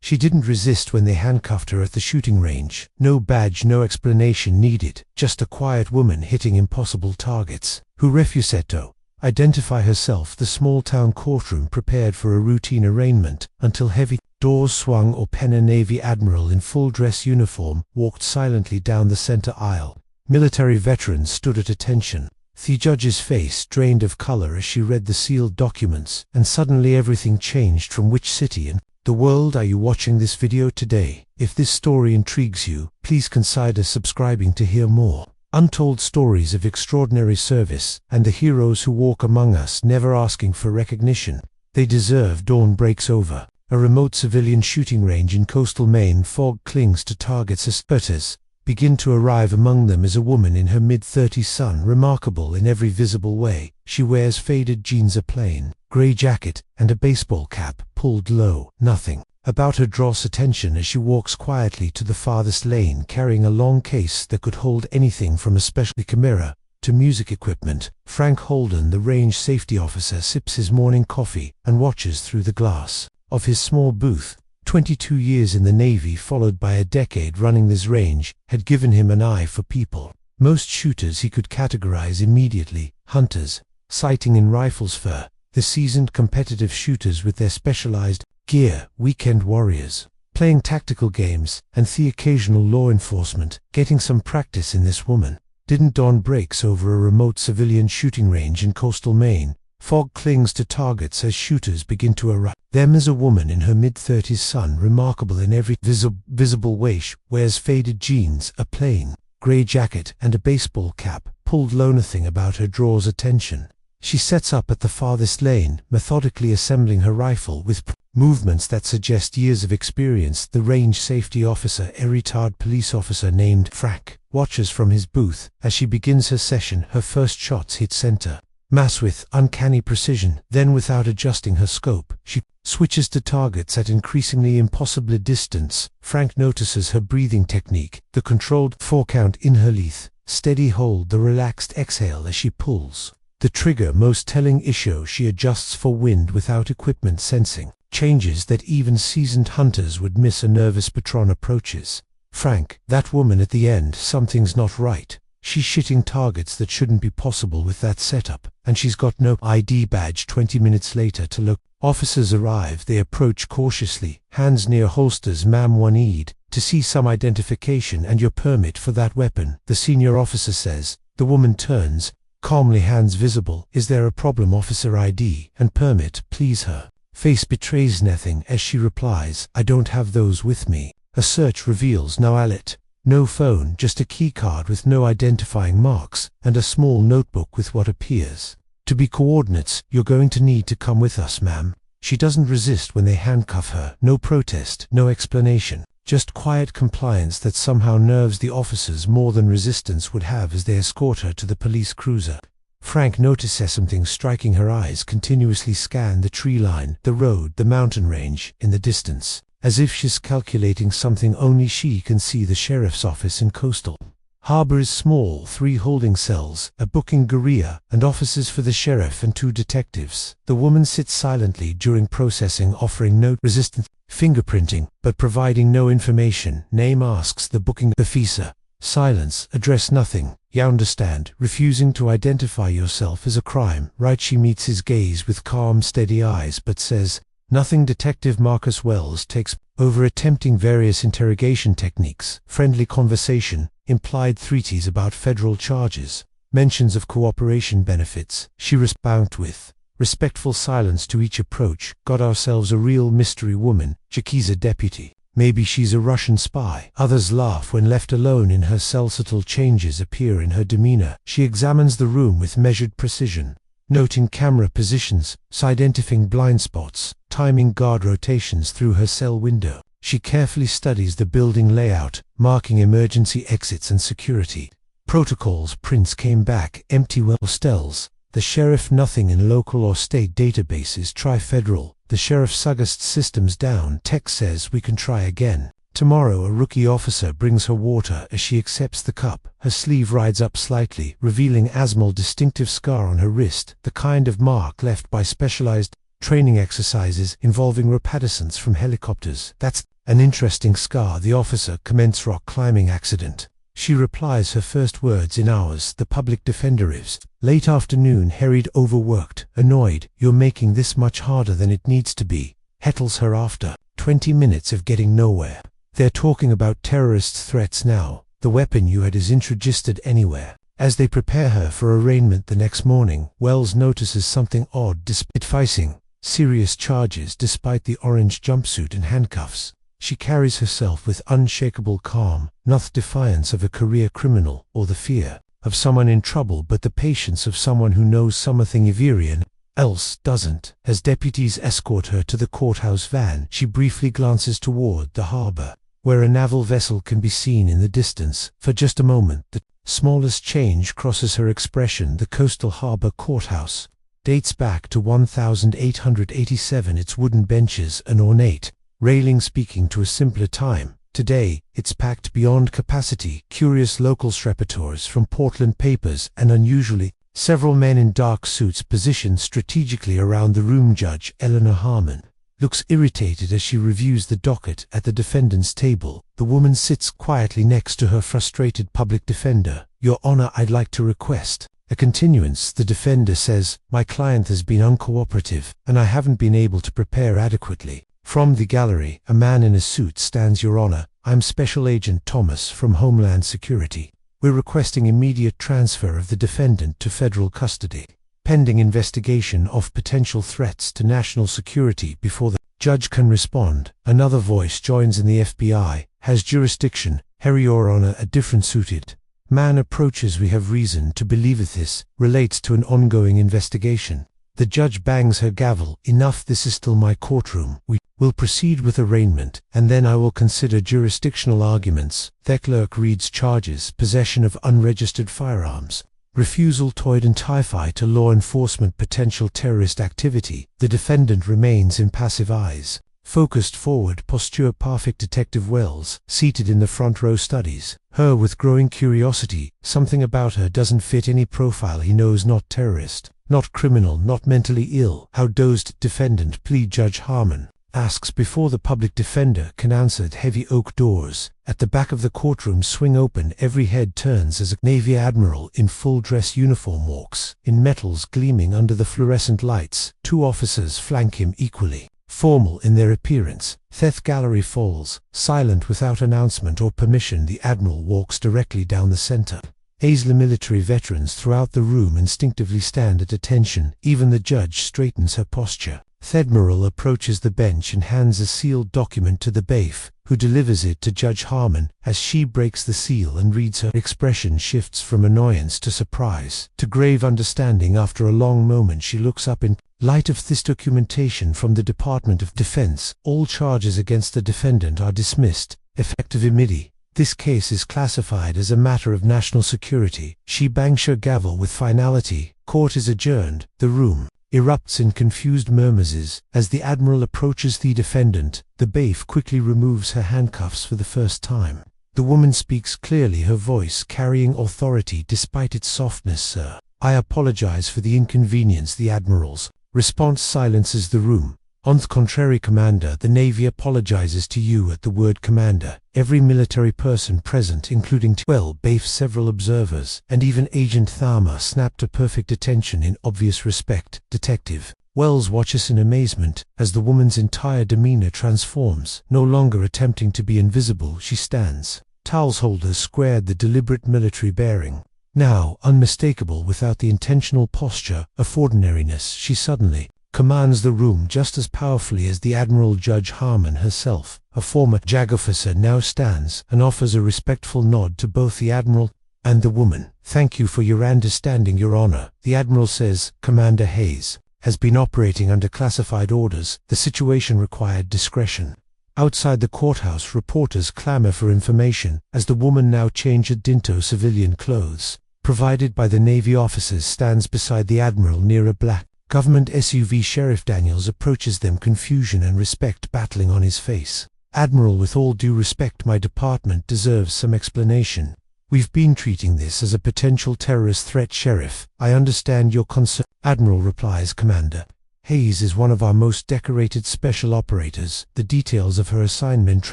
She didn't resist when they handcuffed her at the shooting range. No badge, no explanation needed, just a quiet woman hitting impossible targets. Who refusetto identify herself. The small-town courtroom prepared for a routine arraignment until heavy doors swung open. A Navy admiral in full-dress uniform walked silently down the center aisle. Military veterans stood at attention. The judge's face drained of color as she read the sealed documents, and suddenly everything changed. From which city and the world are you watching this video today? If this story intrigues you, please consider subscribing to hear more. Untold stories of extraordinary service and the heroes who walk among us, never asking for recognition. They deserve. Dawn breaks over a remote civilian shooting range in coastal Maine. Fog clings to targets as specters begin to arrive. Among them is a woman in her mid-30s, remarkable in every visible way. She wears faded jeans, a plain gray jacket, and a baseball cap pulled low. Nothing about her draws attention as she walks quietly to the farthest lane, carrying a long case that could hold anything from a special camera to music equipment. Frank Holden, the range safety officer, sips his morning coffee and watches through the glass of his small booth. 22 years in the Navy, followed by a decade running this range, had given him an eye for people. Most shooters he could categorize immediately: hunters, sighting in rifles fur; the seasoned competitive shooters with their specialized gear; weekend warriors, playing tactical games; and the occasional law enforcement, getting some practice in this woman. Didn't dawn breaks over a remote civilian shooting range in coastal Maine. Fog clings to targets as shooters begin to arrive. Them is a woman in her mid-30s, remarkable in every visible way. She wears faded jeans, a plain gray jacket, and a baseball cap pulled low. Nothing about her draws attention. She sets up at the farthest lane, methodically assembling her rifle with movements that suggest years of experience. The range safety officer, a retired police officer named Frank, watches from his booth as she begins her session. Her first shots hit center mass with uncanny precision. Then, without adjusting her scope, she switches to targets at increasingly impossible distance. Frank notices her breathing technique, the controlled 4-count inhale, steady hold, the relaxed exhale as she pulls the trigger. Most telling issue, she adjusts for wind without equipment sensing, changes that even seasoned hunters would miss. A nervous patron approaches Frank. That woman at the end, something's not right. She's shitting targets that shouldn't be possible with that setup, and she's got no ID badge. 20 minutes later to look. Officers arrive. They approach cautiously, hands near holsters. Ma'am, one need to see some identification and your permit for that weapon, the senior officer says. The woman turns, calmly, hands visible. Is there a problem, officer? ID and permit, please. Her face betrays nothing as she replies, I don't have those with me. A search reveals no wallet, no phone, just a key card with no identifying marks, and a small notebook with what appears to be coordinates. You're going to need to come with us, ma'am. She doesn't resist when they handcuff her. No protest, no explanation, just quiet compliance that somehow nerves the officers more than resistance would have as they escort her to the police cruiser. Frank notices something striking her eyes, continuously scan the tree line, the road, the mountain range in the distance, as if she's calculating something only she can see. The sheriff's office in coastal harbor is small, 3 holding cells, a booking area, and offices for the sheriff and 2 detectives. The woman sits silently during processing, offering no resistance, fingerprinting, but providing no information. Name, asks the booking officer. Silence. Address, nothing. You understand, refusing to identify yourself is a crime, right? She meets his gaze with calm, steady eyes, but says nothing. Detective Marcus Wells takes over, attempting various interrogation techniques, friendly conversation, implied treaties about federal charges, mentions of cooperation benefits. She responds with respectful silence to each approach. Got ourselves a real mystery woman. Jackie's deputy. Maybe she's a Russian spy. Others laugh when left alone in her cell. Subtle changes appear in her demeanor. She examines the room with measured precision, noting camera positions, identifying blind spots, timing guard rotations through her cell window. She carefully studies the building layout, marking emergency exits and security protocols. Prints came back empty. Hostels. The sheriff. Nothing in local or state databases. Try federal. The sheriff suggests systems down. Tech says we can try again tomorrow. A rookie officer brings her water as she accepts the cup. Her sleeve rides up slightly, revealing Asmal's distinctive scar on her wrist, the kind of mark left by specialized training exercises involving repadescence from helicopters. That's An interesting scar. The officer comments rock climbing accident. She replies her first words in hours. The public defender is late afternoon, harried, overworked, annoyed. You're making this much harder than it needs to be. Heckles her after 20 minutes of getting nowhere. They're talking about terrorist threats now. The weapon you had isn't registered anywhere. As they prepare her for arraignment the next morning, Wells notices something odd. Despite facing serious charges, despite the orange jumpsuit and handcuffs, she carries herself with unshakable calm, not defiance of a career criminal or the fear of someone in trouble, but the patience of someone who knows something Iverian else doesn't. As deputies escort her to the courthouse van, she briefly glances toward the harbor, where a naval vessel can be seen in the distance. For just a moment, the smallest change crosses her expression. The coastal harbor courthouse dates back to 1887. Its wooden benches and ornate railing speaking to a simpler time. Today, it's packed beyond capacity. Curious local rapporteurs from Portland papers, and unusually, several men in dark suits positioned strategically around the room. Judge Eleanor Harmon looks irritated as she reviews the docket at the defendant's table. The woman sits quietly next to her frustrated public defender. Your Honor, I'd like to request a continuance. The defender says, my client has been uncooperative, and I haven't been able to prepare adequately. From the gallery, a man in a suit stands. Your Honor, I'm Special Agent Thomas from Homeland Security. We're requesting immediate transfer of the defendant to federal custody, pending investigation of potential threats to national security before the judge can respond. Another voice joins in. The FBI has jurisdiction. Harry, Your Honor. A different suited man approaches. We have reason to believe that this relates to an ongoing investigation. The judge bangs her gavel. Enough, this is still my courtroom. We will proceed with arraignment, and then I will consider jurisdictional arguments. The clerk reads charges: possession of unregistered firearms, refusal to identify to law enforcement potential terrorist activity. The defendant remains impassive, eyes focused forward, posture perfect. Detective Wells, seated in the front row, studies her with growing curiosity. Something about her doesn't fit any profile he knows. Not terrorist, not criminal, not mentally ill. How dosed defendant plead? Judge Harmon asks before the public defender can answer. Heavy oak doors at the back of the courtroom swing open. Every head turns as a Navy admiral in full dress uniform walks in, metals gleaming under the fluorescent lights. Two officers flank him, equally formal in their appearance. Theth gallery falls, silent without announcement or permission. The admiral walks directly down the center. Aisley military veterans throughout the room instinctively stand at attention. Even the judge straightens her posture. Thedmiral approaches the bench and hands a sealed document to the bailiff, who delivers it to Judge Harmon. As she breaks the seal and reads, her expression shifts from annoyance to surprise to grave understanding. After a long moment, she looks up. In light of this documentation from the Department of Defense, all charges against the defendant are dismissed, effective immediately. This case is classified as a matter of national security. She bangs her gavel with finality. Court is adjourned. The room erupts in confused murmurs as the admiral approaches the defendant. The bailiff quickly removes her handcuffs for the first time. The woman speaks clearly, her voice carrying authority despite its softness. Sir, I apologize for the inconvenience. The admiral's response silences the room. On the contrary, Commander, the Navy apologizes to you. At the word Commander, every military person present, including bailiff, several observers, and even Agent Tharma, snapped to perfect attention in obvious respect. Detective Wells watches in amazement as the woman's entire demeanor transforms. No longer attempting to be invisible, she stands, towels holders squared, the deliberate military bearing now unmistakable without the intentional posture of ordinariness. She suddenly commands the room just as powerfully as the Admiral. Judge Harmon herself, a former JAG officer, now stands and offers a respectful nod to both the Admiral and the woman. Thank you for your understanding, Your Honor. The Admiral says, Commander Hayes has been operating under classified orders. The situation required discretion. Outside the courthouse, reporters clamor for information as the woman, now changed into civilian clothes provided by the Navy officers, stands beside the Admiral near a black government SUV. Sheriff Daniels approaches them, confusion and respect battling on his face. Admiral, with all due respect, my department deserves some explanation. We've been treating this as a potential terrorist threat. Sheriff, I understand your concern. Admiral replies, Commander, Hayes is one of our most decorated special operators. The details of her assignment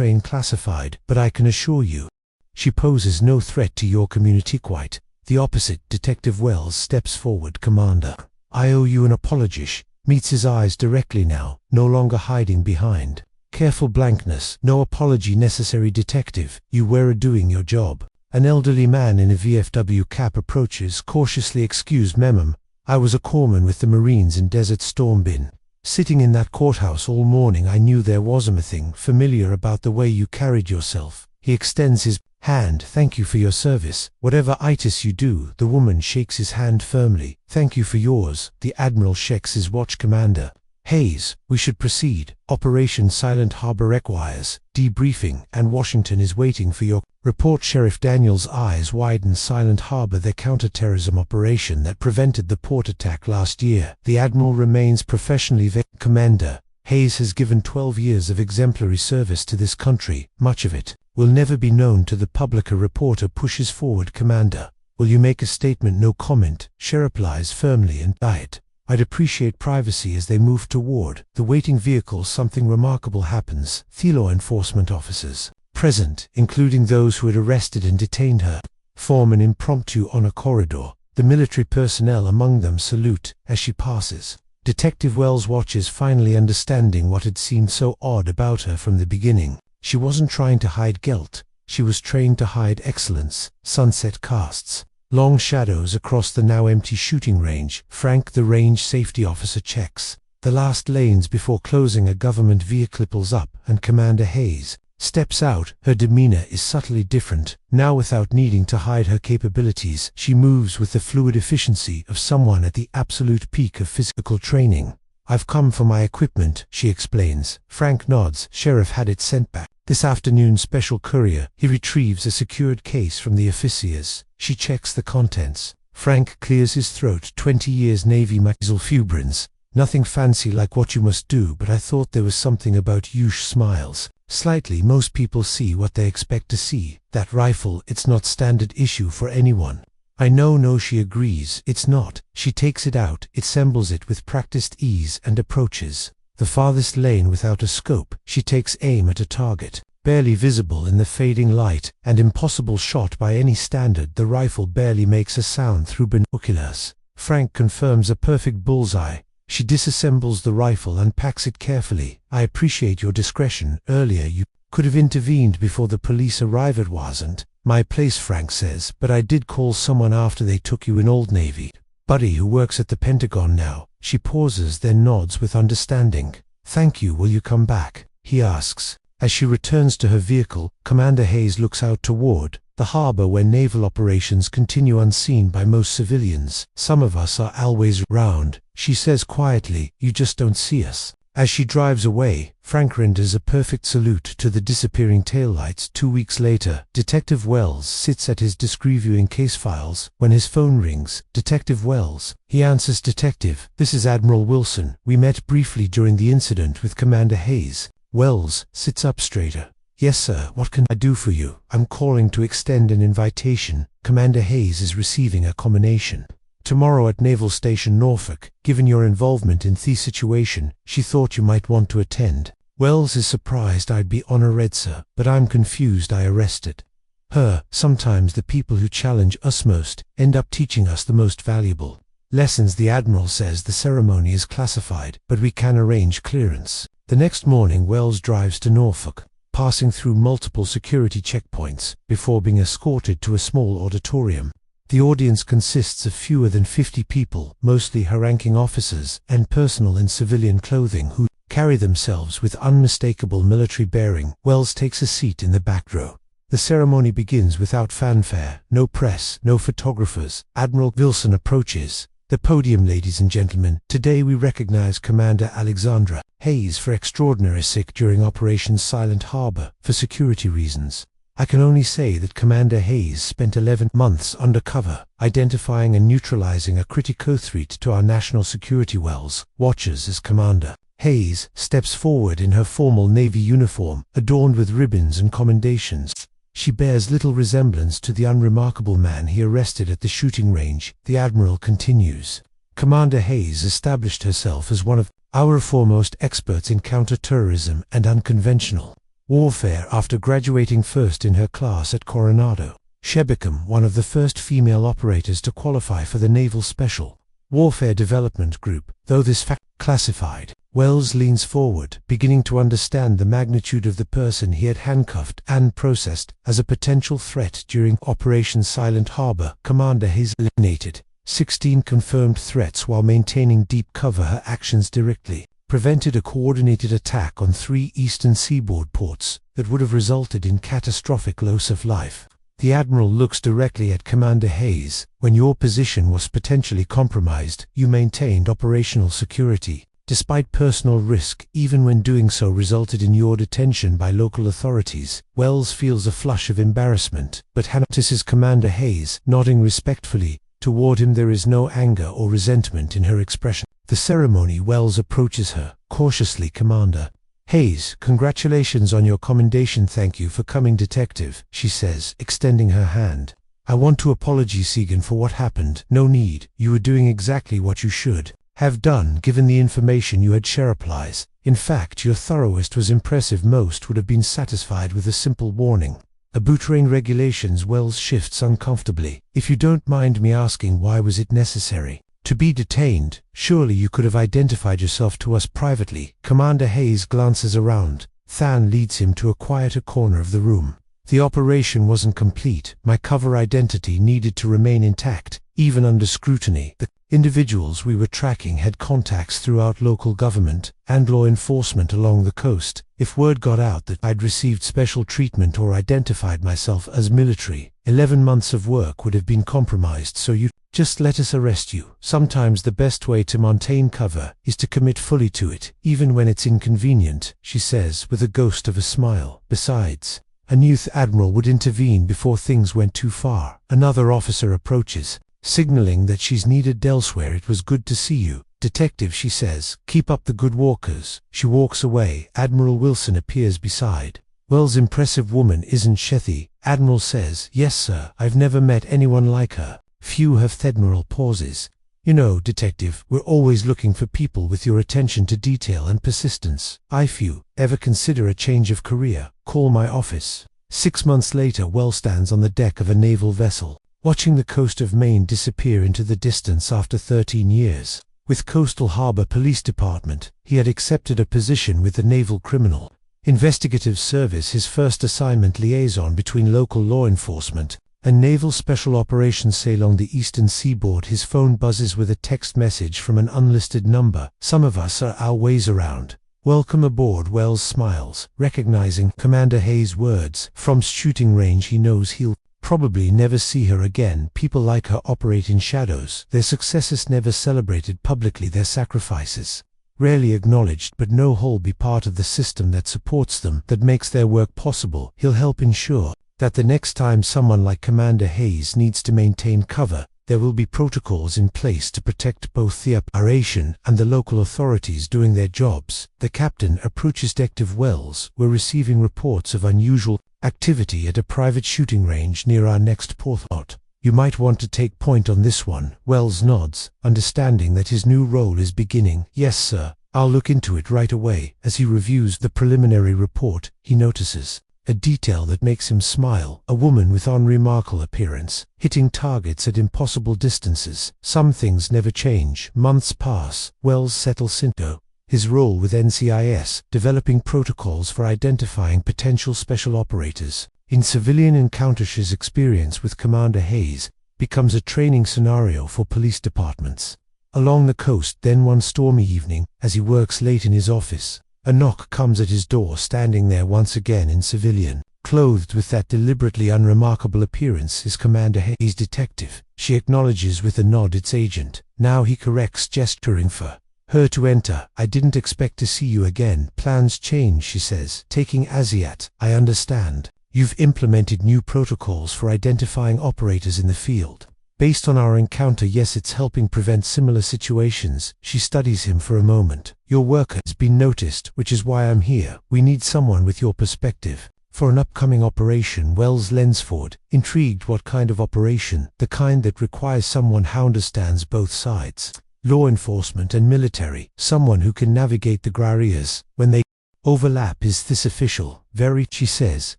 remain classified, but I can assure you, she poses no threat to your community. Quite the opposite. Detective Wells steps forward. Commander, I owe you an apology. Meets his eyes directly now, no longer hiding behind careful blankness. No apology necessary, detective. You were doing your job. An elderly man in a VFW cap approaches cautiously. Excuse me, ma'am. I was a corpsman with the Marines in Desert Storm. Been sitting in that courthouse all morning. I knew there was something familiar about the way you carried yourself. He extends his hand. Thank you for your service. Whatever itis you do. The woman shakes his hand firmly. Thank you for yours. The Admiral checks his watch. Commander Hayes, we should proceed. Operation Silent Harbor requires debriefing, and Washington is waiting for your report. Sheriff Daniels' eyes widen. Silent Harbor, the counterterrorism operation that prevented the port attack last year. The Admiral remains professionally Commander Hayes has given 12 years of exemplary service to this country. Much of it will never be known to the public. A reporter pushes forward. Commander, will you make a statement? No comment. Sheriff lies firmly and diet. I'd appreciate privacy. As they move toward the waiting vehicle, something remarkable happens. The law enforcement officers present, including those who had arrested and detained her, form an impromptu honor corridor. The military personnel among them salute as she passes. Detective Wells watches, finally understanding what had seemed so odd about her from the beginning. She wasn't trying to hide guilt. She was trained to hide excellence. Sunset casts long shadows across the now empty shooting range. Frank, the range safety officer, checks the last lanes before closing. A government vehicle pulls up, and Commander Hayes steps out. Her demeanor is subtly different. Now, without needing to hide her capabilities, she moves with the fluid efficiency of someone at the absolute peak of physical training. I've come for my equipment, she explains. Frank nods. Sheriff had it sent back this afternoon. Special courier. He retrieves a secured case from the officers. She checks the contents. Frank clears his throat. 20 years Navy fibrins. Nothing fancy like what you must do, but I thought there was something about you. Smiles slightly. Most people see what they expect to see. That rifle, it's not standard issue for anyone. I know. No, she agrees. It's not. She takes it out, assembles it with practiced ease, and approaches the farthest lane without a scope. She takes aim at a target barely visible in the fading light, and impossible shot by any standard. The rifle barely makes a sound through binoculars. Frank confirms a perfect bullseye. She disassembles the rifle and packs it carefully. I appreciate your discretion. Earlier you could have intervened before the police arrive. It wasn't my place, Frank says, but I did call someone after they took you in. Old Navy buddy who works at the Pentagon now. She pauses, then nods with understanding. Thank you. Will you come back? He asks. As she returns to her vehicle, Commander Hayes looks out toward the harbor where naval operations continue unseen by most civilians. Some of us are always around, she says quietly. You just don't see us. As she drives away, Frank renders a perfect salute to the disappearing taillights. 2 weeks later, Detective Wells sits at his desk reviewing case files when his phone rings. Detective Wells. He answers. Detective, this is Admiral Wilson. We met briefly during the incident with Commander Hayes. Wells sits up straighter. Yes, sir. What can I do for you? I'm calling to extend an invitation. Commander Hayes is receiving a commendation tomorrow at Naval Station Norfolk. Given your involvement in the situation, she thought you might want to attend. Wells is surprised. I'd be honored, sir, but I'm confused. I arrested her. Sometimes the people who challenge us most end up teaching us the most valuable lessons. The Admiral says the ceremony is classified, but we can arrange clearance. The next morning, Wells drives to Norfolk, passing through multiple security checkpoints before being escorted to a small auditorium. The audience consists of fewer than 50 people, mostly her ranking officers and personnel in civilian clothing who carry themselves with unmistakable military bearing. Wells takes a seat in the back row. The ceremony begins without fanfare. No press, no photographers. Admiral Wilson approaches the podium. Ladies and gentlemen, today we recognize Commander Alexandra Hayes for extraordinary sick during Operation Silent Harbor. For security reasons, I can only say that Commander Hayes spent 11 months undercover, identifying and neutralizing a critical threat to our national security. Wells watches as Commander Hayes steps forward in her formal Navy uniform, adorned with ribbons and commendations. She bears little resemblance to the unremarkable man he arrested at the shooting range. The Admiral continues. Commander Hayes established herself as one of our foremost experts in counter-terrorism and unconventional warfare. After graduating first in her class at Coronado, she became one of the first female operators to qualify for the Naval Special Warfare Development Group. Though this fact classified, Wells leans forward, beginning to understand the magnitude of the person he had handcuffed and processed as a potential threat during Operation Silent Harbor. Commander Hayes eliminated 16 confirmed threats while maintaining deep cover. Her actions directly prevented a coordinated attack on 3 eastern seaboard ports that would have resulted in catastrophic loss of life. The Admiral looks directly at Commander Hayes. When your position was potentially compromised, you maintained operational security, despite personal risk. Even when doing so resulted in your detention by local authorities. Wells feels a flush of embarrassment, but notices Commander Hayes nodding respectfully toward him. There is no anger or resentment in her expression. The ceremony. Wells approaches her cautiously. Commander Hayes, congratulations on your commendation. Thank you for coming, Detective, she says, extending her hand. I want to apologize, Segan, for what happened. No need. You were doing exactly what you should have done given the information you had shared. Applies. In fact, your thoroughness was impressive. Most would have been satisfied with a simple warning. About train regulations. Wells shifts uncomfortably. If you don't mind me asking, why was it necessary to be detained? Surely you could have identified yourself to us privately. Commander Hayes glances around. Than leads him to a quieter corner of the room. The operation wasn't complete. My cover identity needed to remain intact, even under scrutiny. The individuals we were tracking had contacts throughout local government and law enforcement along the coast. If word got out that I'd received special treatment or identified myself as military, 11 months of work would have been compromised. So you just let us arrest you. Sometimes the best way to maintain cover is to commit fully to it, even when it's inconvenient, she says with a ghost of a smile. Besides, a new admiral would intervene before things went too far. Another officer approaches, signaling that she's needed elsewhere. It was good to see you, Detective, she says. Keep up the good workers. She walks away. Admiral Wilson appears beside. Wells' impressive woman, isn't she? Admiral says. Yes, sir. I've never met anyone like her. Few have. Admiral pauses. You know, Detective, we're always looking for people with your attention to detail and persistence. If you ever consider a change of career, call my office. 6 months later, Wells stands on the deck of a naval vessel, watching the coast of Maine disappear into the distance. After 13 years with Coastal Harbor Police Department, he had accepted a position with the Naval Criminal Investigative Service, his first assignment liaison between local law enforcement and Naval Special Operations. Along the eastern seaboard, his phone buzzes with a text message from an unlisted number. Some of us are our ways around. Welcome aboard. Wells smiles, recognizing Commander Hayes' words. From shooting range, he knows he'll probably never see her again. People like her operate in shadows. Their successes never celebrated publicly, their sacrifices rarely acknowledged, but no whole be part of the system that supports them, that makes their work possible. He'll help ensure that the next time someone like Commander Hayes needs to maintain cover, there will be protocols in place to protect both the operation and the local authorities doing their jobs. The captain approaches Detective Wells. We're receiving reports of unusual activity at a private shooting range near our next port. You might want to take point on this one. Wells nods, understanding that his new role is beginning. Yes, sir. I'll look into it right away. As he reviews the preliminary report, he notices a detail that makes him smile. A woman with unremarkable appearance, hitting targets at impossible distances. Some things never change. Months pass. Wells settles into his role with NCIS, developing protocols for identifying potential special operators. In civilian encounters, his experience with Commander Hayes becomes a training scenario for police departments along the coast. Then one stormy evening, as he works late in his office, a knock comes at his door. Standing there once again in civilian, clothed with that deliberately unremarkable appearance, is Commander Hayes. Detective, she acknowledges with a nod. It's Agent. Now he corrects, gesturing for her to enter. I didn't expect to see you again. Plans change, she says, taking Asiat. I understand. You've implemented new protocols for identifying operators in the field. Based on our encounter, yes, it's helping prevent similar situations. She studies him for a moment. Your work has been noticed, which is why I'm here. We need someone with your perspective for an upcoming operation. Wells leans forward, intrigued. What kind of operation? The kind that requires someone who understands both sides. law enforcement and military, someone who can navigate the gray areas when they overlap. Is this official? Very, she says,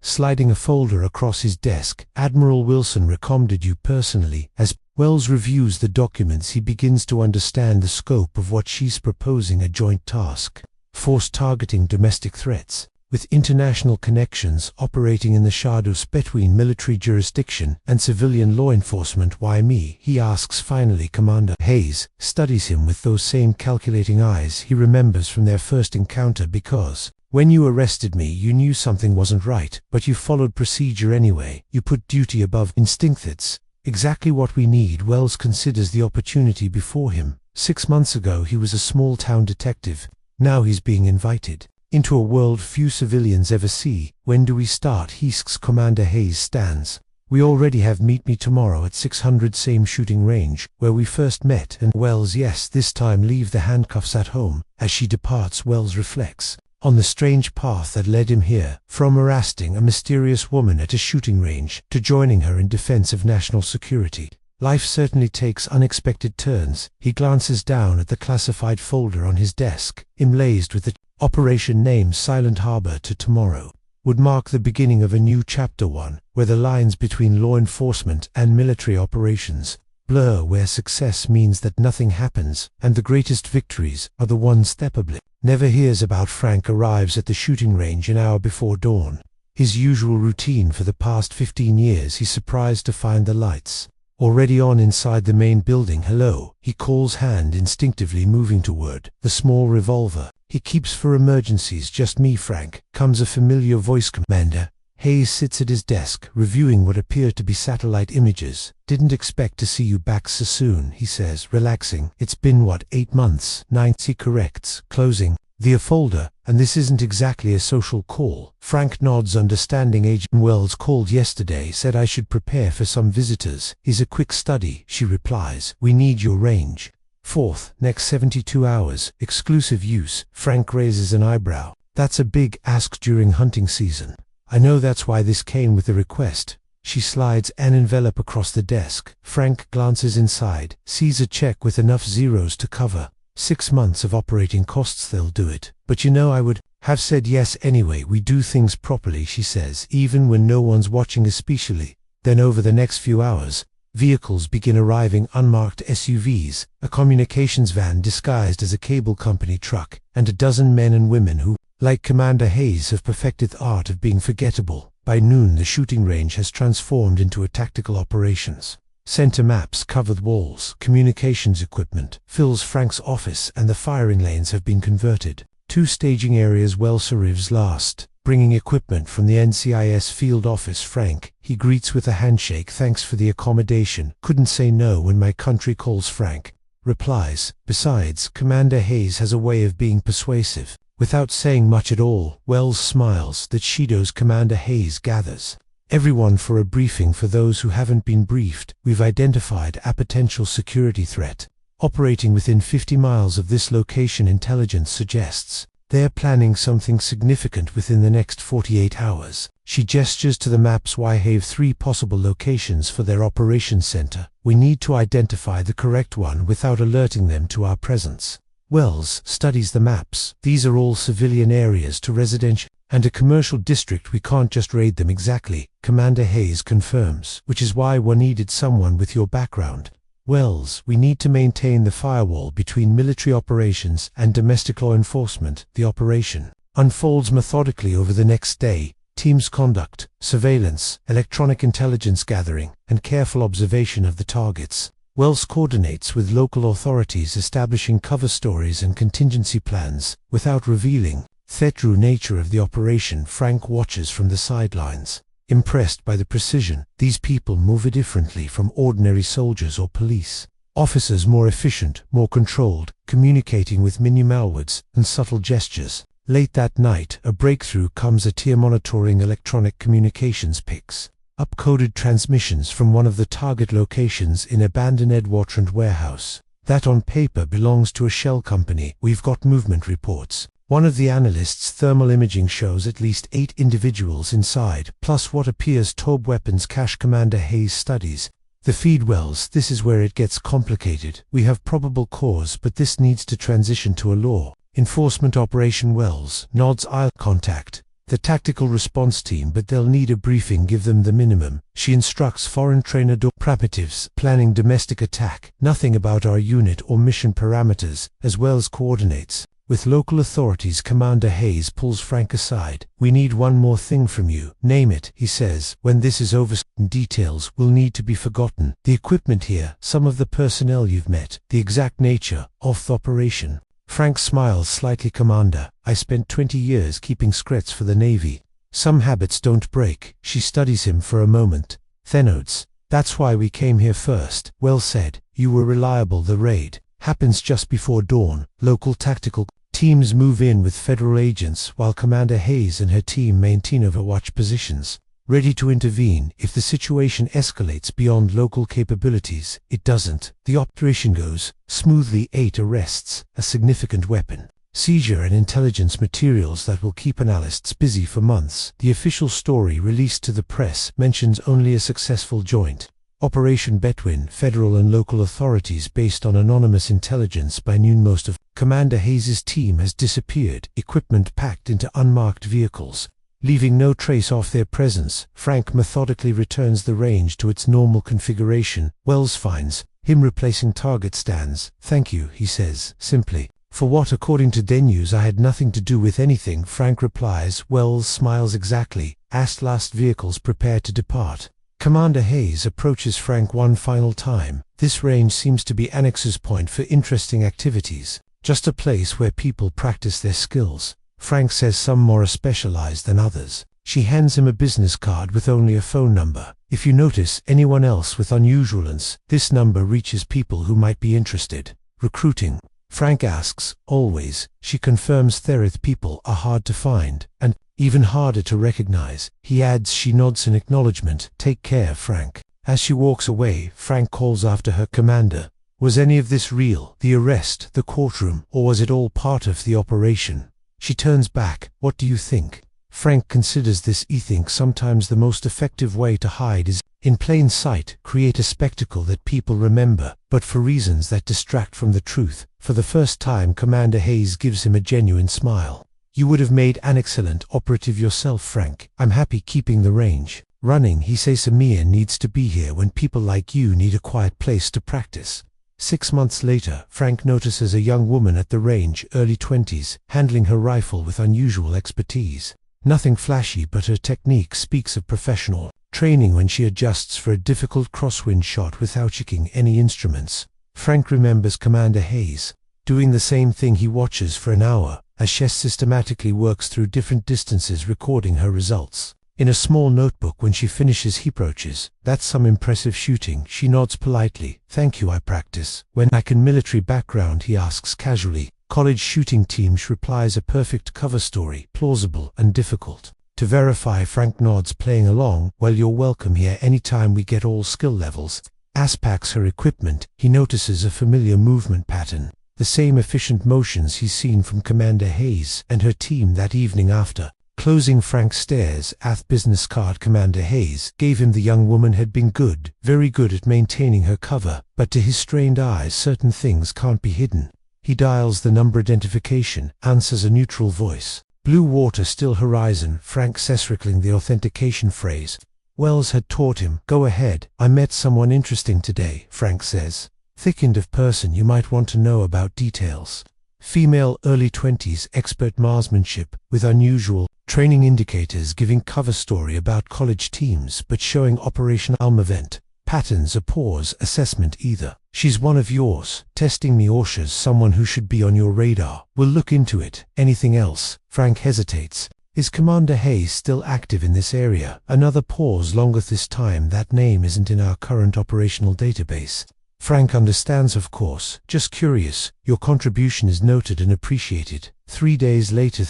sliding a folder across his desk. Admiral Wilson recommended you personally. As Wells reviews the documents, he begins to understand the scope of what she's proposing: a joint task force targeting domestic threats, with international connections, operating in the shadows between military jurisdiction and civilian law enforcement. Why me? He asks finally. Commander Hayes studies him with those same calculating eyes he remembers from their first encounter. Because when you arrested me, you knew something wasn't right, but you followed procedure anyway. You put duty above instinct. That's exactly what we need. Wells considers the opportunity before him. 6 months ago he was a small-town detective. Now he's being invited into a world few civilians ever see. When do we start? He asks. Commander Hayes stands. We already have. Meet me tomorrow at 600, same shooting range where we first met. And Wells, yes, this time leave the handcuffs at home. As she departs, Wells reflects on the strange path that led him here, from arresting a mysterious woman at a shooting range to joining her in defense of national security. Life certainly takes unexpected turns. He glances down at the classified folder on his desk, emblazoned with the operation name Silent Harbor. To tomorrow would mark the beginning of a new chapter, one where the lines between law enforcement and military operations blur, where success means that nothing happens and the greatest victories are the ones that public never hears about. Frank arrives at the shooting range an hour before dawn. His usual routine for the past 15 years. He's surprised to find the lights already on inside the main building. Hello, he calls, hand instinctively moving toward the small revolver he keeps for emergencies. Just me, Frank, comes a familiar voice. Commander Hayes sits at his desk, reviewing what appear to be satellite images. Didn't expect to see you back so soon, he says, relaxing. It's been, what, 8 months? 9, he corrects, closing the folder. And this isn't exactly a social call. Frank nods, understanding. Agent Wells called yesterday, said I should prepare for some visitors. Is a quick study, she replies. We need your range. 4th, next 72 hours, exclusive use. Frank raises an eyebrow. That's a big ask during hunting season. I know, that's why this came with the request. She slides an envelope across the desk. Frank glances inside, sees a check with enough zeros to cover 6 months of operating costs. They'll do it. But you know, I would have said yes anyway. We do things properly, she says, even when no one's watching, especially. Then over the next few hours, vehicles begin arriving: unmarked SUVs, a communications van disguised as a cable company truck, and a dozen men and women who, like Commander Hayes, have perfected the art of being forgettable. By noon, the shooting range has transformed into a tactical operations center. Maps cover the walls, communications equipment fills Frank's office, and the firing lanes have been converted. 2 staging areas. Wells arrives last, bringing equipment from the NCIS field office. Frank, he greets with a handshake. Thanks for the accommodation. Couldn't say no when my country calls. Frank replies. Besides, Commander Hayes has a way of being persuasive. Without saying much at all, Wells smiles. The Cheetos. Commander Hayes gathers everyone for a briefing. For those who haven't been briefed, we've identified a potential security threat operating within 50 miles of this location. Intelligence suggests they're planning something significant within the next 48 hours. She gestures to the maps. Why have 3 possible locations for their operations center? We need to identify the correct one without alerting them to our presence. Wells studies the maps. These are all civilian areas to residential and a commercial district. We can't just raid them. Exactly, Commander Hayes confirms, which is why we needed someone with your background. Wells, we need to maintain the firewall between military operations and domestic law enforcement. The operation unfolds methodically over the next day. Teams conduct surveillance, electronic intelligence gathering, and careful observation of the targets. Wells coordinates with local authorities, establishing cover stories and contingency plans without revealing the true nature of the operation. Frank watches from the sidelines, impressed by the precision. These people move differently from ordinary soldiers or police officers. More efficient, more controlled, communicating with minimal words and subtle gestures. Late that night, a breakthrough comes. A tier monitoring electronic communications picks up coded transmissions from one of the target locations in abandoned Edwartrand warehouse. That on paper belongs to a shell company. We've got movement reports. One of the analysts' thermal imaging shows at least 8 individuals inside, plus what appears to be weapons cache. Commander Hayes studies The feed wells, this is where it gets complicated. We have probable cause, but this needs to transition to a law enforcement operation. Wells nods. I'll contact the tactical response team, but they'll need a briefing, give them the minimum. She instructs foreign trainer operatives planning domestic attack. Nothing about our unit or mission parameters, as Wells coordinates with local authorities. Commander Hayes pulls Frank aside. We need one more thing from you. Name it, he says. When this is over, details will need to be forgotten. The equipment here, some of the personnel you've met, the exact nature of the operation. Frank smiles slightly. Commander, I spent 20 years keeping secrets for the Navy. Some habits don't break. She studies him for a moment. Thenotes. That's why we came here first. Well said. You were reliable. The raid happens just before dawn. Local tactical teams move in with federal agents while Commander Hayes and her team maintain overwatch positions, ready to intervene if the situation escalates beyond local capabilities. It doesn't. The operation goes smoothly. 8 arrests, a significant weapon seizure, and intelligence materials that will keep analysts busy for months. The official story released to the press mentions only a successful joint operation between federal and local authorities based on anonymous intelligence. By noon, most of Commander Hayes' team has disappeared, equipment packed into unmarked vehicles, leaving no trace of their presence. Frank methodically returns the range to its normal configuration. Wells finds him replacing target stands. Thank you, he says, simply. For what? According to News, I had nothing to do with anything, Frank replies. Wells smiles. Exactly. Last vehicles prepare to depart. Commander Hayes approaches Frank one final time. This range seems to be Annex's point for interesting activities. Just a place where people practice their skills. Frank says some more specialized than others. She hands him a business card with only a phone number. If you notice anyone else with unusualness, this number reaches people who might be interested. Recruiting? Frank asks. Always. She confirms. Therith people are hard to find, and even harder to recognize. He adds. She nods in acknowledgement. Take care, Frank. As she walks away, Frank calls after her. Commander, was any of this real? The arrest, the courtroom, or was it all part of the operation? She turns back. What do you think? Frank considers this. He thinks sometimes the most effective way to hide is in plain sight, create a spectacle that people remember, but for reasons that distract from the truth. For the first time, Commander Hayes gives him a genuine smile. You would have made an excellent operative yourself, Frank. I'm happy keeping the range running, he says. Samir needs to be here when people like you need a quiet place to practice. 6 months later, Frank notices a young woman at the range, early 20s, handling her rifle with unusual expertise. Nothing flashy, but her technique speaks of professional training when she adjusts for a difficult crosswind shot without checking any instruments. Frank remembers Commander Hayes doing the same thing. He watches for an hour as she systematically works through different distances, recording her results in a small notebook. When she finishes, he approaches. That's some impressive shooting. She nods politely. Thank you, I practice. When I can. Military background, he asks casually. College shooting team. She replies. A perfect cover story, plausible and difficult to verify. Frank nods, playing along. Well, you're welcome here anytime. We get all skill levels. As packs her equipment, he notices a familiar movement pattern, the same efficient motions he's seen from Commander Hayes and her team that evening. After closing, Frank stares at the business card Commander Hayes gave him. The young woman had been good, very good at maintaining her cover, but to his strained eyes certain things can't be hidden. He dials the number. Identification, answers a neutral voice. Blue water, still horizon. Frank says, circling the authentication phrase. Wells had taught him. Go ahead. I met someone interesting today, Frank says. Thickened of person you might want to know about. Details. Female, early 20s, expert marksmanship, with unusual training indicators, giving cover story about college teams but showing Operation Alm event. Patterns, a pause, assessment. Either she's one of yours, testing me, or she's someone who should be on your radar. We'll look into it. Anything else? Frank hesitates. Is Commander Hayes still active in this area? Another pause. Longer this time. That name isn't in our current operational database. Frank understands, of course. Just curious. Your contribution is noted and appreciated. 3 days later,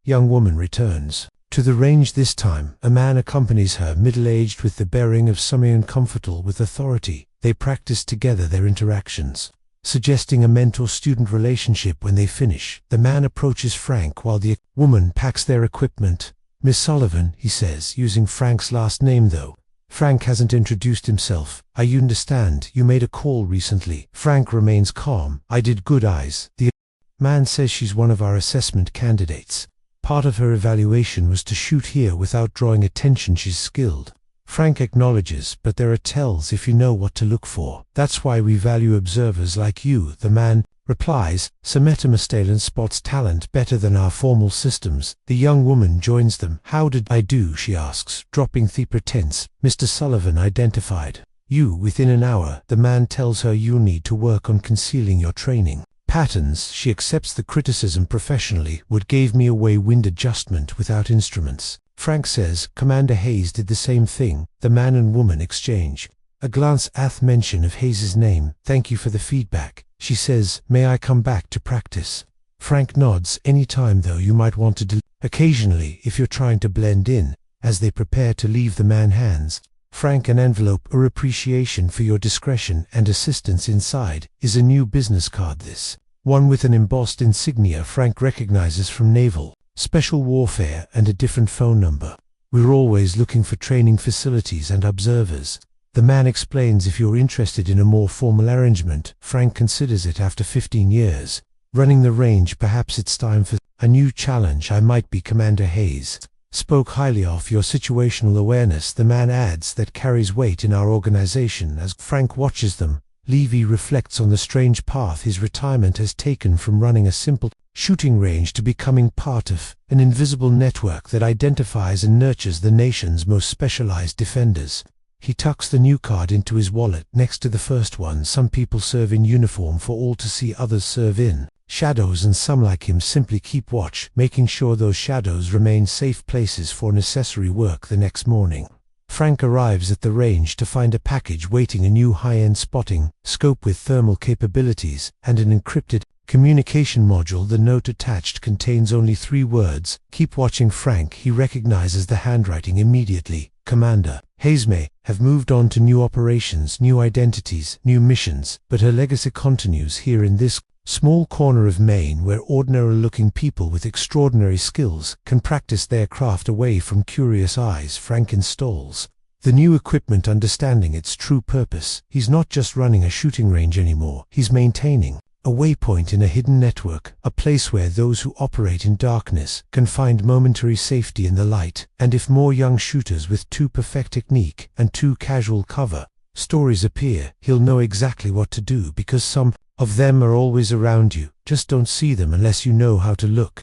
young woman returns to the range. This time, a man accompanies her, middle-aged, with the bearing of someone comfortable with authority. They practice together their interactions, suggesting a mentor-student relationship. When they finish, the man approaches Frank while the woman packs their equipment. Miss Sullivan, he says, using Frank's last name though. Frank hasn't introduced himself. I understand you made a call recently. Frank remains calm. I did good eyes. The man says she's one of our assessment candidates. Part of her evaluation was to shoot here without drawing attention. She's skilled. Frank acknowledges, but there are tells if you know what to look for. That's why we value observers like you. The man replies, Sameta Mustalen spots talent better than our formal systems. The young woman joins them. How did I do? She asks, dropping the pretense. Mr. Sullivan identified you within an hour. The man tells her you'll need to work on concealing your training patterns. She accepts the criticism professionally. What gave me away wind adjustment without instruments. Frank says, Commander Hayes did the same thing. The man and woman exchange a glance at mention of Hayes's name. Thank you for the feedback. She says, may I come back to practice? Frank nods. Any time though, you might want to occasionally if you're trying to blend in. As they prepare to leave, the man hands Frank an envelope. Our appreciation for your discretion and assistance. Inside is a new business card, this one with an embossed insignia Frank recognizes from naval special warfare and a different phone number. We're always looking for training facilities and observers. The man explains, if you're interested in a more formal arrangement. Frank considers it. After 15 years running the range, perhaps it's time for a new challenge. I might be. Commander Hayes spoke highly of your situational awareness. The man adds, that carries weight in our organization. As Frank watches them leave, he reflects on the strange path his retirement has taken, from running a simple shooting range to becoming part of an invisible network that identifies and nurtures the nation's most specialized defenders. He tucks the new card into his wallet next to the first one. Some people serve in uniform for all to see, others serve in shadows, and some like him simply keep watch, making sure those shadows remain safe places for necessary work the next morning. Frank arrives at the range to find a package waiting, a new high-end spotting scope with thermal capabilities and an encrypted communication module. The note attached contains only 3 words, keep watching. Frank, he recognizes the handwriting immediately. Commander Hayes may have moved on to new operations, new identities, new missions, but her legacy continues here in this small corner of Maine, where ordinary-looking people with extraordinary skills can practice their craft away from curious eyes. Frank installs the new equipment, understanding its true purpose. He's not just running a shooting range anymore. He's maintaining a waypoint in a hidden network, a place where those who operate in darkness can find momentary safety in the light. And if more young shooters with too perfect technique and too casual cover stories appear, he'll know exactly what to do, because some of them are always around you. Just don't see them unless you know how to look.